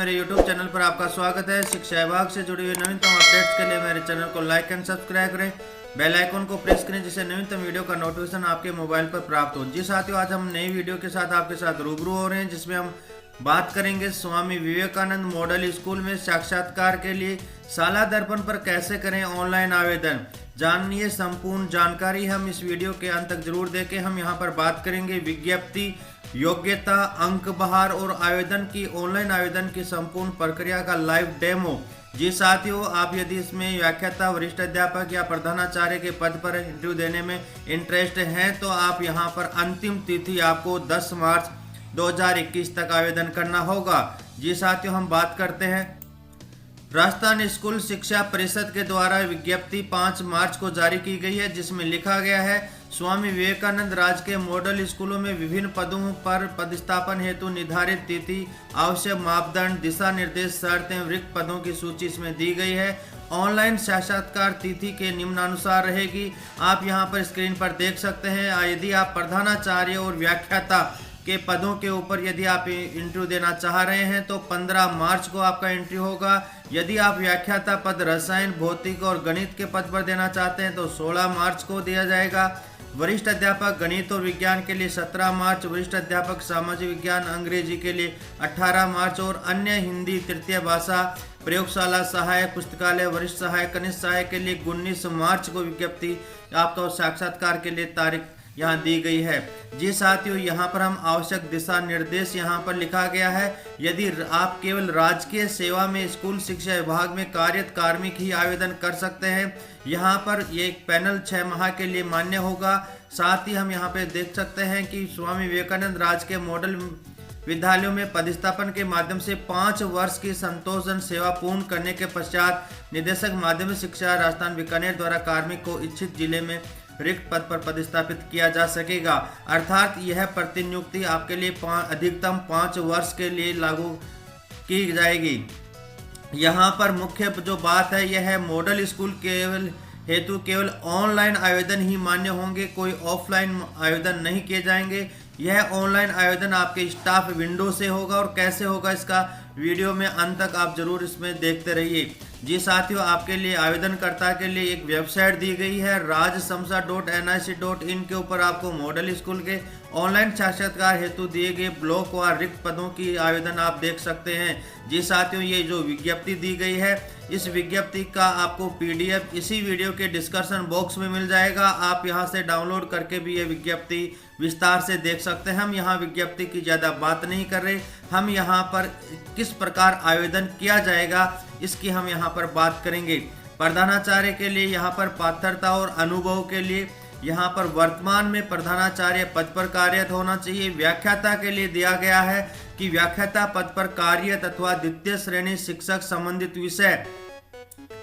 मेरे YouTube channel पर आपका स्वागत है। शिक्षा विभाग से जुड़ी हुई नवीनतम अपडेट्स के लिए मेरे चैनल को लाइक एंड सब्सक्राइब करें, बेल आइकन को प्रेस करें जिससे नवीनतम वीडियो का नोटिफिकेशन आपके मोबाइल पर प्राप्त हो। जी साथियों, आज हम नई वीडियो के साथ आपके साथ रूबरू हो रहे हैं जिसमें हम बात करेंगे स्वामी विवेकानंद मॉडल स्कूल में साक्षात्कार के लिए शाला दर्पण पर कैसे करें ऑनलाइन आवेदन। जानिए संपूर्ण जानकारी हम इस वीडियो के अंत तक जरूर देखें। हम यहाँ पर बात करेंगे विज्ञप्ति, योग्यता, अंक बहार और आवेदन की ऑनलाइन आवेदन की संपूर्ण प्रक्रिया का लाइव डेमो। जी साथियों, आप यदि इसमें व्याख्याता, वरिष्ठ अध्यापक या प्रधानाचार्य के पद पर इंटरव्यू देने में इंटरेस्ट हैं तो आप यहाँ पर अंतिम तिथि आपको 10 मार्च 2021 तक आवेदन करना होगा। जी साथियों, हम बात करते हैं राजस्थान स्कूल शिक्षा परिषद के द्वारा विज्ञप्ति 5 मार्च को जारी की गई है जिसमें लिखा गया है स्वामी विवेकानंद राजकीय मॉडल स्कूलों में विभिन्न पदों पर पदस्थापन हेतु निर्धारित तिथि, आवश्यक मापदंड, दिशा निर्देश, शर्तें, रिक्त पदों की सूची इसमें दी गई है। ऑनलाइन साक्षात्कार तिथि के निम्नानुसार रहेगी। आप यहां पर स्क्रीन पर देख सकते हैं। यदि आप प्रधानाचार्य और व्याख्याता के पदों के ऊपर यदि आप इंटरव्यू देना चाह रहे हैं तो 15 मार्च को आपका इंटरव्यू होगा। यदि आप व्याख्याता पद रसायन, भौतिक और गणित के पद पर देना चाहते हैं तो 16 मार्च को दिया जाएगा। वरिष्ठ अध्यापक गणित और विज्ञान के लिए 17 मार्च, वरिष्ठ अध्यापक सामाजिक विज्ञान अंग्रेजी के लिए 18 मार्च और अन्य हिंदी तृतीय भाषा, प्रयोगशाला सहायक, पुस्तकालय, वरिष्ठ सहायक, कनिष्ठ सहायक के लिए 19 मार्च को विज्ञप्ति आपका साक्षात्कार के लिए तारीख यहाँ दी गई है। जी साथियों, यहाँ पर हम आवश्यक दिशा निर्देश यहाँ पर लिखा गया है। यदि आप केवल राजकीय सेवा में स्कूल शिक्षा विभाग में कार्यरत कार्मिक ही आवेदन कर सकते हैं। यहाँ पर ये पैनल 6 माह के लिए मान्य होगा। साथ ही हम यहाँ पे देख सकते हैं कि स्वामी विवेकानंद राजकीय मॉडल विद्यालयों में पदस्थापन के माध्यम से 5 वर्ष की संतोषजनक सेवा पूर्ण करने के पश्चात निदेशक माध्यमिक शिक्षा राजस्थान बीकानेर द्वारा कार्मिक को इच्छित जिले में रिक्त पद पर पदस्थापित किया जा सकेगा। अर्थात यह प्रतिनियुक्ति आपके लिए अधिकतम 5 वर्ष के लिए लागू की जाएगी। यहाँ पर मुख्य जो बात है यह है मॉडल स्कूल हेतु केवल ऑनलाइन आवेदन ही मान्य होंगे, कोई ऑफलाइन आवेदन नहीं किए जाएंगे। यह ऑनलाइन आवेदन आपके स्टाफ विंडो से होगा और कैसे होगा इसका वीडियो में अंत तक आप जरूर इसमें देखते रहिए। जी साथियों, आपके लिए आवेदनकर्ता के लिए एक वेबसाइट दी गई है rajsamsa.nic.in के ऊपर आपको मॉडल स्कूल के ऑनलाइन साक्षात्कार हेतु दिए गए ब्लॉक व रिक्त पदों की आवेदन आप देख सकते हैं। जी साथियों, ये जो विज्ञप्ति दी गई है इस विज्ञप्ति का आपको PDF इसी वीडियो के डिस्क्रिप्शन बॉक्स में मिल जाएगा। आप यहां से डाउनलोड करके भी ये विज्ञप्ति विस्तार से देख सकते हैं। हम यहां विज्ञप्ति की ज़्यादा बात नहीं कर रहे, हम यहां पर किस प्रकार आवेदन किया जाएगा इसकी हम यहां पर बात करेंगे। प्रधानाचार्य के लिए यहां पर पात्रता और अनुभव के लिए यहाँ पर वर्तमान में प्रधानाचार्य पद पर कार्यरत होना चाहिए। व्याख्याता के लिए दिया गया है कि व्याख्याता पद पर कार्यरत अथवा द्वितीय श्रेणी शिक्षक संबंधित विषय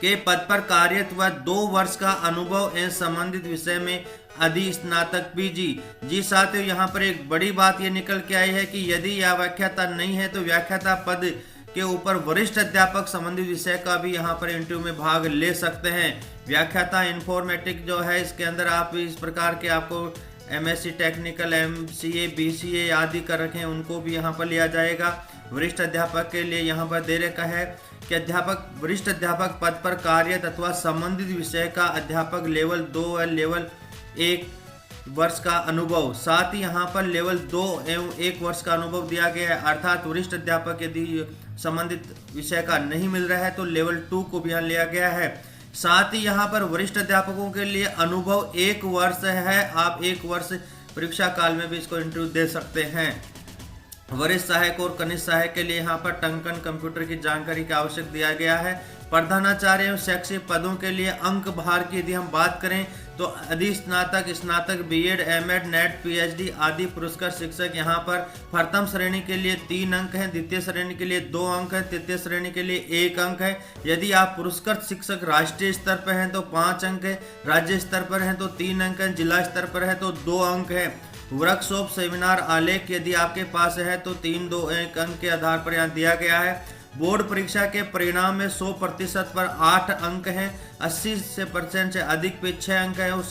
के पद पर कार्यरत व 2 वर्ष का अनुभव एवं संबंधित विषय में अधिस्नातक PG। जी साथियों, यहाँ पर एक बड़ी बात ये निकल के आई है कि यदि यह व्याख्याता नहीं है तो व्याख्याता पद के ऊपर वरिष्ठ अध्यापक संबंधित विषय का भी यहाँ पर इंटरव्यू में भाग ले सकते हैं। व्याख्याता इन्फॉर्मेटिक जो है इसके अंदर आप इस प्रकार के आपको MSc टेक्निकल, MCA, BCA आदि कर रखे हैं उनको भी यहाँ पर लिया जाएगा। वरिष्ठ अध्यापक के लिए यहाँ पर दे रखा है कि वरिष्ठ अध्यापक पद पर कार्यरत अथवा संबंधित विषय का अध्यापक लेवल 2 व लेवल 1 वर्ष का अनुभव। साथ ही यहाँ पर लेवल 2 एवं 1 वर्ष का अनुभव दिया गया है। अर्थात वरिष्ठ अध्यापक यदि संबंधित विषय का नहीं मिल रहा है तो लेवल 2 को भी यहाँ लिया गया है। साथ ही यहाँ पर वरिष्ठ अध्यापकों के लिए अनुभव 1 वर्ष है। आप 1 वर्ष परीक्षा काल में भी इसको इंटरव्यू दे सकते हैं। वरिष्ठ सहायक और कनिष्ठ सहायक के लिए यहाँ पर टंकन कंप्यूटर की जानकारी का आवश्यक दिया गया है। प्रधानाचार्य एवं शैक्षिक पदों के लिए अंक भार की यदि हम बात करें तो अधिस्नातक, स्नातक, B.Ed, M.Ed, NET, PhD आदि पुरस्कार शिक्षक यहाँ पर प्रथम श्रेणी के लिए 3 अंक हैं, द्वितीय श्रेणी के लिए 2 अंक है, तृतीय श्रेणी के लिए 1 अंक है। यदि आप पुरस्कृत शिक्षक राष्ट्रीय स्तर पर हैं तो 5 अंक है, राज्य स्तर पर हैं तो 3 अंक है, जिला स्तर पर है तो 2 अंक है। वर्कशॉप, सेमिनार, आलेख यदि आपके पास है तो 3, 2, 1 अंक के आधार पर यहाँ दिया गया है। बोर्ड परीक्षा के परिणाम में 100% पर 8 अंक हैं, 80% से अधिक पे 6 अंक हैं और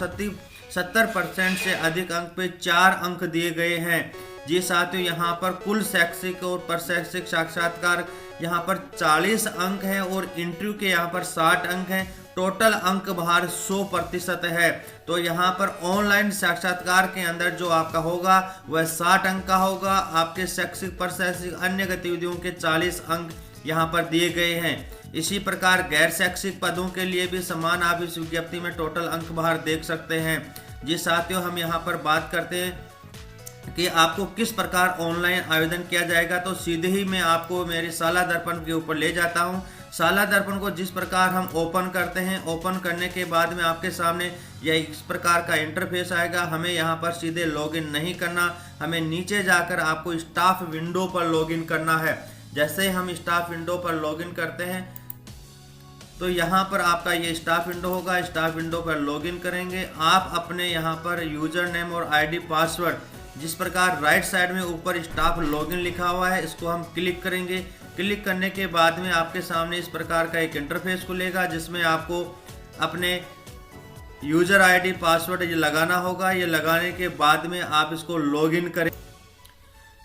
70% से अधिक अंक पे 4 अंक दिए गए हैं। जी साथियों, यहाँ पर कुल शैक्षिक और प्रशैक्षिक साक्षात्कार यहाँ पर 40 अंक हैं और इंटरव्यू के यहाँ पर 60 अंक हैं। टोटल अंक भार 100% है। तो यहाँ पर ऑनलाइन साक्षात्कार के अंदर जो आपका होगा वह 60 अंक का होगा। आपके शैक्षिक प्रशैक्षिक अन्य गतिविधियों के 40 अंक यहाँ पर दिए गए हैं। इसी प्रकार गैर शैक्षिक पदों के लिए भी समान आप इस विज्ञप्ति में टोटल अंक भार देख सकते हैं। जी साथियों, हम यहाँ पर बात करते हैं कि आपको किस प्रकार ऑनलाइन आवेदन किया जाएगा। तो सीधे ही मैं आपको मेरे शाला दर्पण के ऊपर ले जाता हूं। शाला दर्पण को जिस प्रकार हम ओपन करते हैं, ओपन करने के बाद में आपके सामने यह इस प्रकार का इंटरफेस आएगा। हमें यहां पर सीधे लॉगिन नहीं करना, हमें नीचे जाकर आपको स्टाफ विंडो पर लॉगिन करना है। जैसे हम स्टाफ विंडो पर लॉगिन करते हैं तो यहाँ पर आपका ये स्टाफ विंडो होगा। स्टाफ विंडो पर लॉगिन करेंगे। आप अपने यहाँ पर यूजर नेम और आईडी पासवर्ड जिस प्रकार राइट साइड में ऊपर स्टाफ लॉगिन लिखा हुआ है, इसको हम क्लिक करेंगे। क्लिक करने के बाद में आपके सामने इस प्रकार का एक इंटरफेस खुलेगा जिसमें आपको अपने यूजर आईडी पासवर्ड ये लगाना होगा। ये लगाने के बाद में आप इसको लॉगिन करें।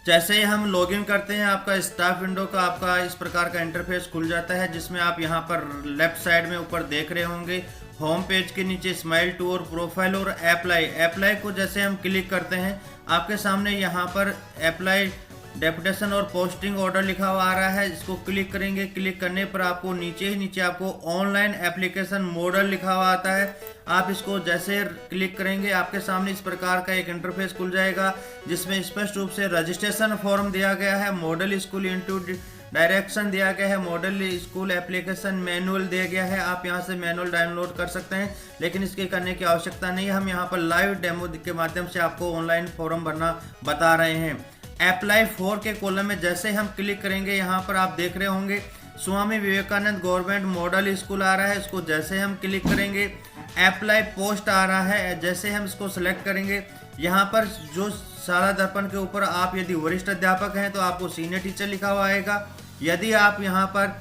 जैसे ही हम लॉगिन करते हैं आपका स्टाफ विंडो का आपका इस प्रकार का इंटरफेस खुल जाता है, जिसमें आप यहाँ पर लेफ्ट साइड में ऊपर देख रहे होंगे होम पेज के नीचे स्माइल टू और प्रोफाइल और अप्लाई को जैसे हम क्लिक करते हैं आपके सामने यहाँ पर अप्लाई डेपुटेशन और पोस्टिंग ऑर्डर लिखा हुआ आ रहा है। इसको क्लिक करेंगे। क्लिक करने पर आपको नीचे आपको ऑनलाइन एप्लीकेशन मॉडल लिखा हुआ आता है। आप इसको जैसे क्लिक करेंगे आपके सामने इस प्रकार का एक इंटरफेस खुल जाएगा जिसमें स्पष्ट रूप से रजिस्ट्रेशन फॉर्म दिया गया है, मॉडल स्कूल इनटू डायरेक्शन दिया गया है, मॉडल स्कूल एप्लीकेशन मैनुअल दिया गया है। आप यहां से मैनुअल डाउनलोड कर सकते हैं, लेकिन इसके करने की आवश्यकता नहीं है। हम यहां पर लाइव डेमो के माध्यम से आपको ऑनलाइन फॉर्म भरना बता रहे हैं। अप्लाई फॉर के कॉलम में जैसे हम क्लिक करेंगे यहाँ पर आप देख रहे होंगे स्वामी विवेकानंद गवर्नमेंट मॉडल स्कूल आ रहा है। इसको जैसे हम क्लिक करेंगे अप्लाई पोस्ट आ रहा है। जैसे हम इसको सिलेक्ट करेंगे यहाँ पर जो शाला दर्पण के ऊपर आप यदि वरिष्ठ अध्यापक हैं तो आपको सीनियर टीचर लिखा हुआ आएगा। यदि आप यहाँ पर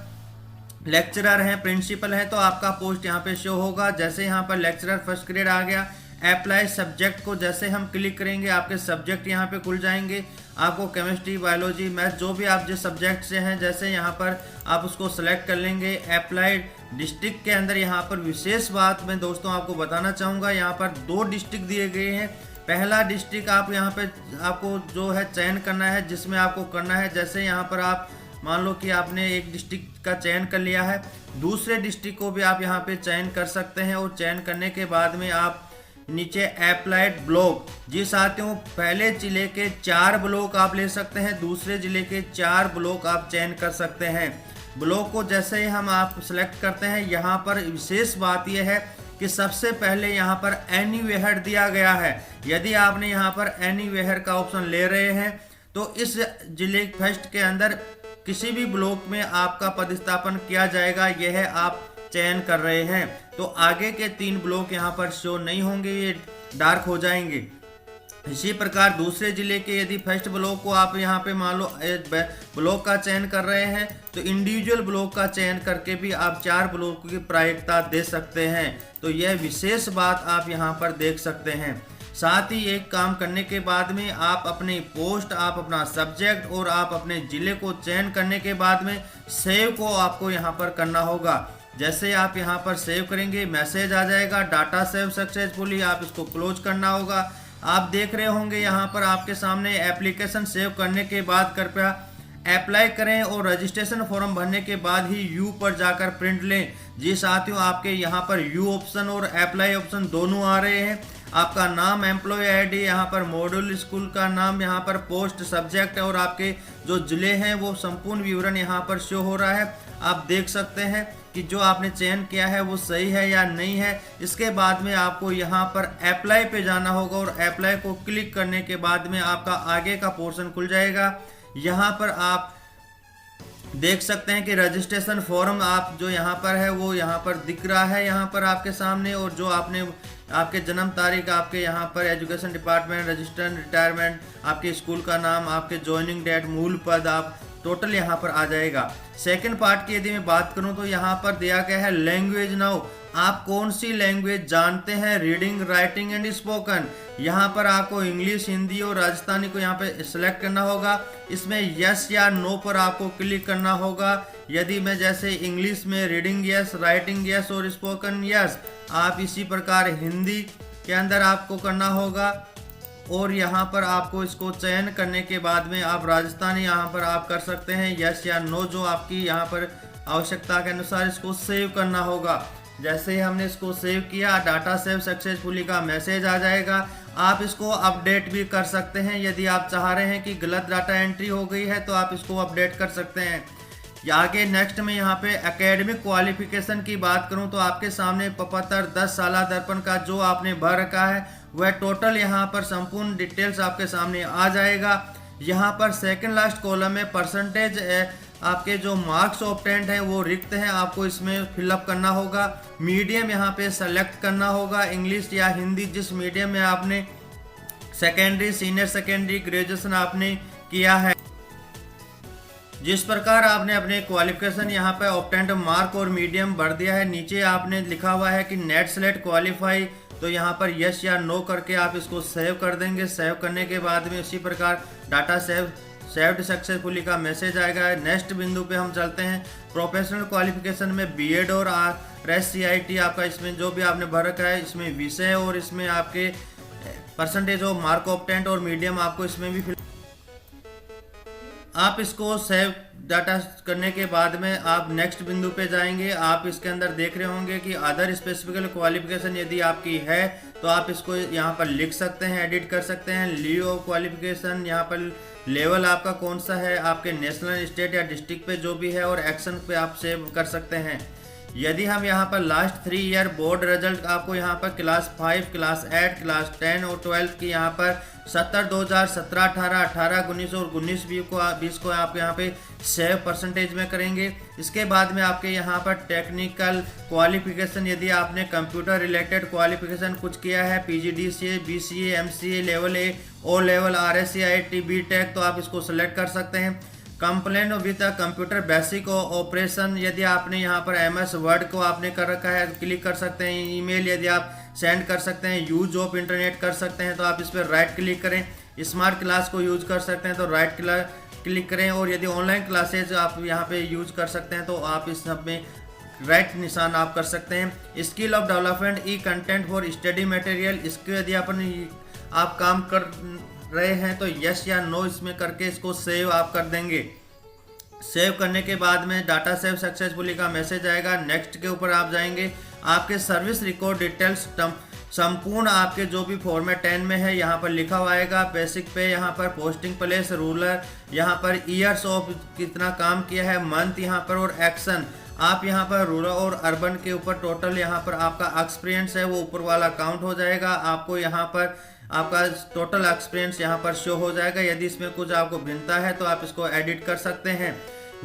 लेक्चरर हैं, प्रिंसिपल हैं, तो आपका पोस्ट यहाँ पे शो होगा। जैसे यहाँ पर लेक्चरर फर्स्ट ग्रेड आ गया। अप्लाई सब्जेक्ट को जैसे हम क्लिक करेंगे आपके सब्जेक्ट यहाँ पे खुल जाएंगे। आपको केमिस्ट्री, बायोलॉजी, मैथ जो भी आप जिस सब्जेक्ट से हैं जैसे यहाँ पर आप उसको सेलेक्ट कर लेंगे। अप्लाई डिस्ट्रिक्ट के अंदर यहाँ पर विशेष बात मैं दोस्तों आपको बताना चाहूँगा, यहाँ पर 2 डिस्ट्रिक्ट दिए गए हैं। पहला डिस्ट्रिक्ट आप यहाँ पे आपको जो है चयन करना है, जिसमें आपको करना है जैसे यहाँ पर आप मान लो कि आपने एक डिस्ट्रिक्ट का चयन कर लिया है, दूसरे डिस्ट्रिक्ट को भी आप यहाँ पे चयन कर सकते हैं। और चयन करने के बाद में आप नीचे अप्लाइड ब्लॉक, जी साथियों पहले जिले के 4 ब्लॉक आप ले सकते हैं, दूसरे जिले के 4 ब्लॉक आप चयन कर सकते हैं। ब्लॉक को जैसे ही हम आप सेलेक्ट करते हैं, यहाँ पर विशेष बात यह है कि सबसे पहले यहाँ पर एनीवेयर दिया गया है। यदि आपने यहाँ पर एनीवेयर का ऑप्शन ले रहे हैं तो इस जिले फर्स्ट के अंदर किसी भी ब्लॉक में आपका पदस्थापन किया जाएगा, यह आप चयन कर रहे हैं। तो आगे के 3 ब्लॉक यहाँ पर शो नहीं होंगे, ये डार्क हो जाएंगे। इसी प्रकार दूसरे जिले के यदि फर्स्ट ब्लॉक को आप यहाँ पे मान लो ब्लॉक का चयन कर रहे हैं तो इंडिविजुअल ब्लॉक का चयन करके भी आप 4 ब्लॉक की प्रायिकता दे सकते हैं। तो यह विशेष बात आप यहाँ पर देख सकते हैं। साथ ही एक काम करने के बाद में आप अपनी पोस्ट, आप अपना सब्जेक्ट और आप अपने जिले को चयन करने के बाद में सेव को आपको यहाँ पर करना होगा। जैसे आप यहाँ पर सेव करेंगे मैसेज आ जाएगा डाटा सेव सक्सेसफुली, आप इसको क्लोज करना होगा। आप देख रहे होंगे यहाँ पर आपके सामने एप्लीकेशन सेव करने के बाद कृपया अप्लाई करें और रजिस्ट्रेशन फॉर्म भरने के बाद ही यू पर जाकर प्रिंट लें। जी साथियों आपके यहाँ पर यू ऑप्शन और अप्लाई ऑप्शन दोनों आ रहे हैं। आपका नाम, एम्प्लॉय आईडी, यहाँ पर मॉडल स्कूल का नाम, यहाँ पर पोस्ट, सब्जेक्ट और आपके जो जिले हैं वो संपूर्ण विवरण यहाँ पर शो हो रहा है। आप देख सकते हैं कि जो आपने चयन किया है वो सही है या नहीं है। इसके बाद में आपको यहाँ पर अप्लाई पे जाना होगा और अप्लाई को क्लिक करने के बाद में आपका आगे का पोर्शन खुल जाएगा। यहाँ पर आप देख सकते हैं कि रजिस्ट्रेशन फॉर्म आप जो यहाँ पर है वो यहाँ पर दिख रहा है यहाँ पर आपके सामने, और जो आपने आपके जन्म तारीख, आपके यहाँ पर एजुकेशन डिपार्टमेंट, रजिस्टर्ड रिटायरमेंट, आपके स्कूल का नाम, आपके ज्वाइनिंग डेट, मूल पद, आप टोटल यहाँ पर आ जाएगा। सेकंड पार्ट की यदि मैं बात करूँ तो यहाँ पर दिया गया है लैंग्वेज नाउ, आप कौन सी लैंग्वेज जानते हैं, रीडिंग राइटिंग एंड स्पोकन। यहाँ पर आपको इंग्लिश, हिंदी और राजस्थानी को यहाँ पे सिलेक्ट करना होगा। इसमें यस या नो पर आपको क्लिक करना होगा। यदि मैं जैसे इंग्लिश में रीडिंग यस, राइटिंग यस और स्पोकन यस, आप इसी प्रकार हिंदी के अंदर आपको करना होगा। और यहाँ पर आपको इसको चयन करने के बाद में आप राजस्थानी यहाँ पर आप कर सकते हैं यस या नो, जो आपकी यहाँ पर आवश्यकता के अनुसार इसको सेव करना होगा। जैसे ही हमने इसको सेव किया, डाटा सेव सक्सेसफुली का मैसेज आ जाएगा। आप इसको अपडेट भी कर सकते हैं, यदि आप चाह रहे हैं कि गलत डाटा एंट्री हो गई है तो आप इसको अपडेट कर सकते हैं। आगे नेक्स्ट में यहाँ पे एकेडमिक क्वालिफिकेशन की बात करूँ तो आपके सामने पपत्तर 10 साल दर्पण का जो आपने भर रखा है वह टोटल यहाँ पर संपूर्ण डिटेल्स आपके सामने आ जाएगा। यहाँ पर सेकंड लास्ट कॉलम में परसेंटेज आपके जो मार्क्स ऑब्टेंड है वो रिक्त है, आपको इसमें फिलअप करना होगा। मीडियम यहाँ पे सेलेक्ट करना होगा, इंग्लिश या हिंदी, जिस मीडियम में आपने सेकेंडरी, सीनियर सेकेंडरी, ग्रेजुएशन आपने किया है। जिस प्रकार आपने अपने क्वालिफिकेशन यहाँ पे ऑब्टेंड मार्क और मीडियम भर दिया है, नीचे आपने लिखा हुआ है कि नेट सेलेक्ट क्वालिफाई, तो यहाँ पर यस या नो करके आप इसको सेव कर देंगे। सेव करने के बाद में इसी प्रकार डाटा सेव्ड सक्सेसफुली का मैसेज आएगा। नेक्स्ट बिंदु पे हम चलते हैं। प्रोफेशनल क्वालिफिकेशन में बीएड और RSCIT आपका इसमें जो भी आपने भर रखा है, इसमें विषय और इसमें आपके परसेंटेज ऑफ मार्क ऑब्टेंड और मीडियम आपको इसमें भी आप इसको सेव डाटा करने के बाद में आप नेक्स्ट बिंदु पे जाएंगे। आप इसके अंदर देख रहे होंगे कि अदर स्पेसिफिकल क्वालिफिकेशन यदि आपकी है तो आप इसको यहाँ पर लिख सकते हैं, एडिट कर सकते हैं। लीव ऑफ क्वालिफिकेशन, यहाँ पर लेवल आपका कौन सा है, आपके नेशनल, स्टेट या डिस्ट्रिक्ट पे जो भी है, और एक्शन पे आप सेव कर सकते हैं। यदि हम यहाँ पर लास्ट 3 ईयर बोर्ड रिजल्ट आपको यहाँ पर क्लास 5, क्लास 8, क्लास 10 और 12 की यहाँ पर 70, 2017, 18, 18, 19 और 19, 20 को आप यहाँ पे सेव परसेंटेज में करेंगे। इसके बाद में आपके यहाँ पर टेक्निकल क्वालिफिकेशन, यदि आपने कंप्यूटर रिलेटेड क्वालिफिकेशन कुछ किया है, PGDCA, BCA, MCA level A, O level, RSCIT, BTech, तो आप इसको सेलेक्ट कर सकते हैं। Complain with computer basic operation, यदि आपने यहाँ पर MS वर्ड को आपने कर रखा है, क्लिक कर सकते हैं। ईमेल यदि आप सेंड कर सकते हैं, यूज ऑफ इंटरनेट कर सकते हैं, तो आप इस पर राइट क्लिक करें। स्मार्ट क्लास को यूज कर सकते हैं तो राइट क्लिक करें। और यदि ऑनलाइन क्लासेज आप यहाँ पे यूज कर सकते हैं तो आप इस सब में राइट निशान आप कर सकते हैं। Skill of development E content for study material, इसके यदि आप काम कर रहे हैं तो यस या नो इसमें करके इसको सेव आप कर देंगे। सेव करने के बाद में डाटा सेव सक्सेसफुली का मैसेज आएगा। नेक्स्ट के ऊपर आप जाएंगे। आपके सर्विस रिकॉर्ड डिटेल्स संपूर्ण आपके जो भी फॉर्मेट 10 में है यहाँ पर लिखा हुआ आएगा। बेसिक पे यहाँ पर पोस्टिंग प्लेस, रूरल, यहाँ पर ईयर्स ऑफ कितना काम किया है, मंथ यहाँ पर, और एक्शन आप यहाँ पर रूरल और अर्बन के ऊपर टोटल यहाँ पर आपका एक्सपीरियंस है वो ऊपर वाला काउंट हो जाएगा। आपको यहाँ पर आपका टोटल एक्सपीरियंस यहाँ पर शो हो जाएगा। यदि इसमें कुछ आपको भिन्नता है तो आप इसको एडिट कर सकते हैं।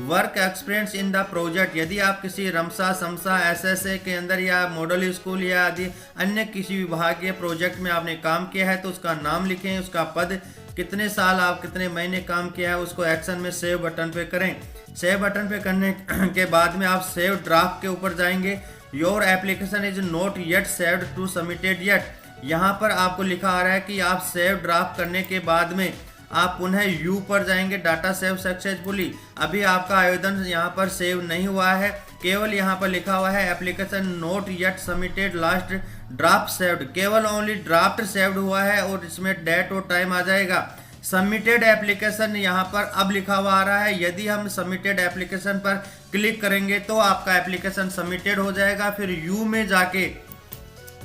Work experience in the project, यदि आप किसी रमसा, समसा, SSA के अंदर या मॉडल स्कूल या आदि अन्य किसी विभागीय प्रोजेक्ट में आपने काम किया है तो उसका नाम लिखें, उसका पद, कितने साल आप कितने महीने काम किया है, उसको एक्शन में सेव बटन पे करें। सेव बटन पे करने के बाद में आप सेव ड्राफ्ट के ऊपर जाएंगे। Your application is not yet saved to submitted yet, यहाँ पर आपको लिखा आ रहा है कि आप सेव ड्राफ्ट करने के बाद में आप पुनः यू पर जाएंगे, डाटा सेव सक्सेसफुली। अभी आपका आवेदन यहाँ पर सेव नहीं हुआ है, केवल यहाँ पर लिखा हुआ है application not yet submitted last draft saved, केवल ओनली ड्राफ्ट सेव्ड हुआ है और इसमें डेट और टाइम आ जाएगा। सबमिटेड एप्लीकेशन यहाँ पर अब लिखा हुआ आ रहा है। यदि हम सबमिटेड एप्लीकेशन पर क्लिक करेंगे तो आपका एप्लीकेशन सबमिटेड हो जाएगा। फिर यू में जाके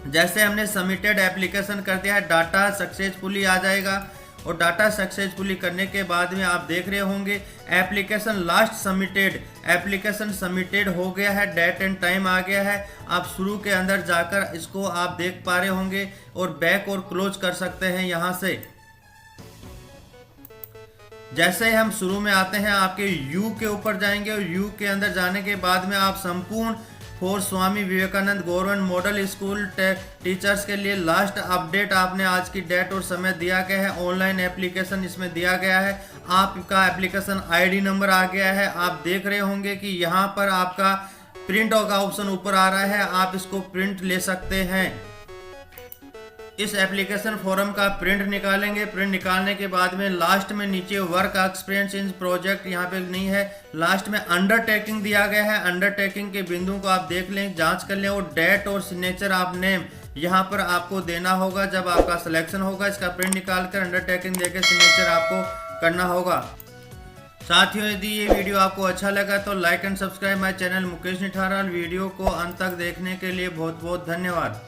जैसे हमने सबमिटेड एप्लीकेशन कर दिया है, डाटा सक्सेसफुली आ जाएगा। और डाटा सक्सेसफुली करने के बाद में आप देख रहे होंगे application last submitted, application submitted हो गया है, डेट एंड टाइम आ गया है। आप शुरू के अंदर जाकर इसको आप देख पा रहे होंगे और बैक और क्लोज कर सकते हैं यहाँ से। जैसे हम शुरू में आते हैं आपके यू के ऊपर जाएंगे और यू के अंदर जाने के बाद में आप संपूर्ण for Swami Vivekananda government model school teachers के लिए लास्ट अपडेट आपने आज की डेट और समय दिया गया है। ऑनलाइन एप्लीकेशन इसमें दिया गया है। आपका एप्लीकेशन आईडी नंबर आ गया है। आप देख रहे होंगे कि यहाँ पर आपका प्रिंट का ऑप्शन ऊपर आ रहा है, आप इसको प्रिंट ले सकते हैं। इस एप्लीकेशन फॉर्म का प्रिंट निकालेंगे। प्रिंट निकालने के बाद में लास्ट में नीचे वर्क एक्सपीरियंस इन प्रोजेक्ट यहाँ पे नहीं है, लास्ट में अंडरटेकिंग दिया गया है। अंडरटेकिंग के बिंदु को आप देख लें, जांच कर लें, और डेट और सिग्नेचर आप नेम यहाँ पर आपको देना होगा जब आपका सिलेक्शन होगा। इसका प्रिंट निकाल कर अंडरटेकिंग देकर सिग्नेचर आपको करना होगा। साथियों, यदि ये वीडियो आपको अच्छा लगा तो like and subscribe my channel Mukesh Nitharal. Video को अंत तक देखने के लिए बहुत बहुत धन्यवाद।